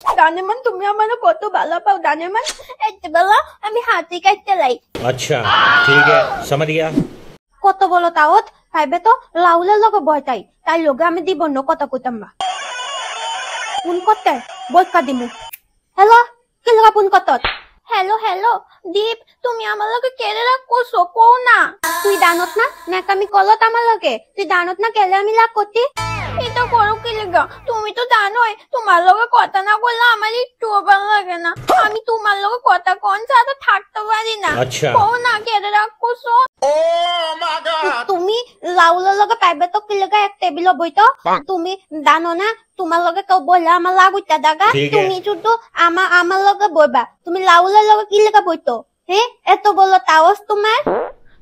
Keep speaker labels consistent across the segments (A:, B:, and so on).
A: দানেমান তুমি আমার কত ভালো পাও দানেমান এতে বেলা আমি হাতি কাটতে লাই
B: अच्छा ठीक है समझ गया
A: কত বলো তাওত ভাইবে তো লাউলের লগে বয় তাই লগে আমি দিব ন কথা কইতাম না ফোন করতে বইকা দিমু হ্যালো কি লাগা ফোন করত হ্যালো হ্যালো দীপ তুমি আমার লগে কেড়ে রাখছো কও না তুই জানত না নাকামি কলত আমার লগে তুই জানত না কেলে আমি লাগ করতি এটা করো কি লাগা তুমি তো জানোই তোমার লগে কথা না বললে আমার একটু ভালো লাগে না আমি তোমার লগে কথা কোন ছাড়া থাকতে পারি না
B: अच्छा
A: কও না কেড়ে রাখছো ও মাই গড তুমি লাউলের লগে পাইবে তো কি লাগা এক টেবিল বইতো তুমি জানো না তোমার লগে কেউ বললে আমার লাগুইতা দাগা তুমি শুধু আমার লগে বইবা তুমি লাউলের লগে কি লাগা বইতো হ্যাঁ এত বলো তাওস তোমার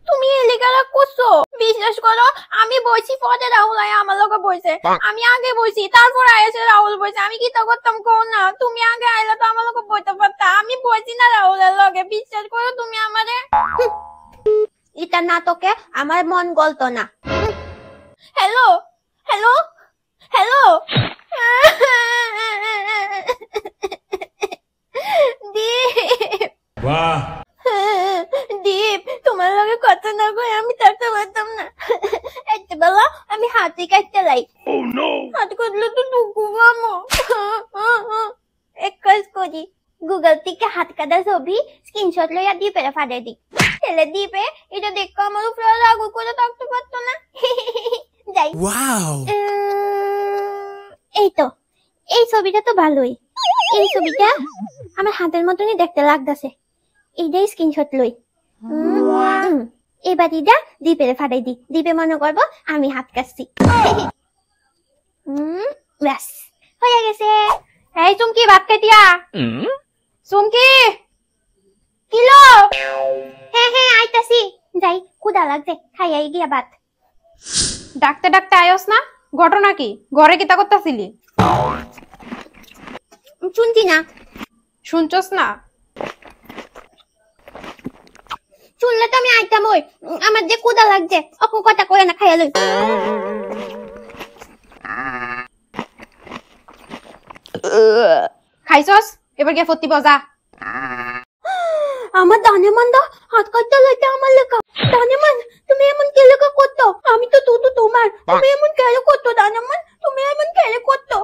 A: তুমি এলিগারা করছো বিশ্বাস করো আমি বইছি পরে রাহুল আমার লগে বইছে আমি আগে বইছি তারপর আয়েছে রাহুল বইছে আমি কি তো করতাম কও না তুমি আগে আইলে তো আমার লগে বইতে পারতা আমি বইছি না রাহুলের লগে বিশ্বাস করো তুমি আমারে এটা নাটকে আমার মন গলতো না হ্যালো হ্যালো হ্যালো দীপ
B: वाह
A: দীপ তোমার লগে কথা না কই আমি থাকতে পারতাম না এতে বেলা আমি হাতি কাটতে লাই হাত কাটলে তো টুকু মামো এক কাজ করি গুগল থেকে হাত কাটা ছবি স্ক্রিনশট লইয়া দীপে ফাড়ে দি ছেলে দীপে এটা দেখো আমার উপরে রাগু করে থাকতে পারতো না যাই এই তো এই ছবিটা তো ভালোই এই ছবিটা আমার হাতের মতনই দেখতে লাগতেছে এইটাই স্ক্রিনশট লই এবার ইটা দীপের ফাটাই দি দীপে মনে করবো আমি হাত কাটছি ব্যাস হয়ে গেছে এই চুমকি ভাত খাইতিয়া চুমকি কিলো হ্যাঁ হ্যাঁ আইতাছি যাই ক্ষুধা লাগছে খাইয়াই গিয়া ভাত
C: ডাকতে ডাকতে আয়স না ঘটনা কি ঘরে কিতা করতেছিলি
A: শুনছি না
C: শুনছস না
A: শুনলে তো আমি আইতাম ওই আমার যে ক্ষুধা লাগছে অপু কথা কয়ে না খাইয়া লই
C: খাইছস এবার গিয়ে ফতি বজা
A: আমার দানেমান দা হাত কাটতে লইতে আমার লেখা দানেমান তুমি এমন কে লেখা করতো আমি তো তুই তোমার তুমি এমন কেন করতো দানেমান তুমি এমন কেন করতো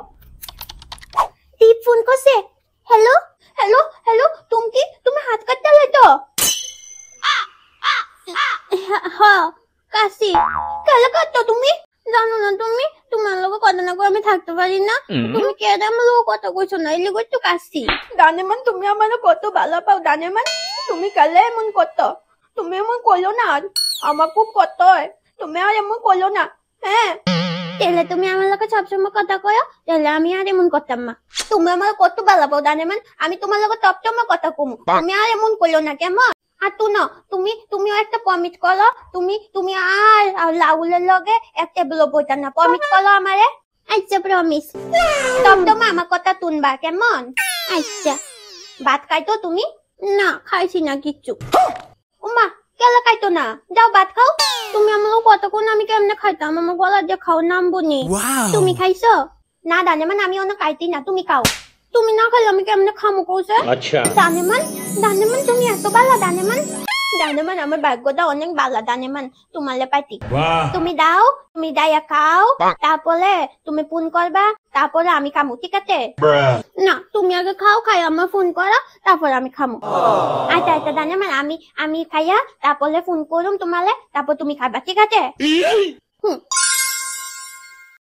A: দীপ ফোন করছে হ্যালো হ্যালো হ্যালো তুমি হাত কাটতে লইতো হ্যাঁ কাশি কেন কাটতো তুমি জানো না তুমি তোমার লোক কথা না করে আমি থাকতে পারি না তুমি কেন আমার লোক কথা কইছো না এলি কইতো কাশি দানেমান তুমি আমার কত ভালো পাও দানেমান তুমি কালে এমন করতো তুমি এমন করলো না আমার খুব কত হয় তুমি আর এমন করলো না হ্যাঁ তাহলে তুমি আমার লোক সবসময় কথা কয়ো তাহলে আমি আর এমন করতাম না তুমি আমার কত ভালো পাও দানেমান আমি তোমার লোক সবসময় কথা কমু তুমি আর এমন করলো না কেমন আর তু না তুমিও একটা প্রমিস করো তুমি আর লাউলের লগে এক টেবিল বইতা না প্রমিস করো আমারে আচ্ছা প্রমিস সবসময় আমার কথা শুনবা কেমন আচ্ছা ভাত খাইতো তুমি না খাইছি না কিচ্ছু ওমা কেলা খাইতো না যাও ভাত খাও তুমি আমার কতক্ষণ আমি কেমনে খাইতাম আমার গলা যে খাও নামবো নি তুমি খাইছো না দানেমান আমি অন্য খাইতি না তুমি খাও তুমি না খাইলে আমি কেমনে খামো কৌছে
B: अच्छा
A: দানেমান তুমি এত ভালো দানেমান আমার ভাগ্যটা অনেক ভালো দানেমান তোমালে পাইতি তুমি দাইয়া খাও তারপরে তুমি ফোন করবা তারপরে আমি খামু ঠিক আছে না তুমি আগে খাও খাই আমার ফোন করো তারপরে আমি খামু আচ্ছা দানেমান আমি খাইয়া তারপরে ফোন করুম তোমালে তারপর তুমি খাবা ঠিক আছে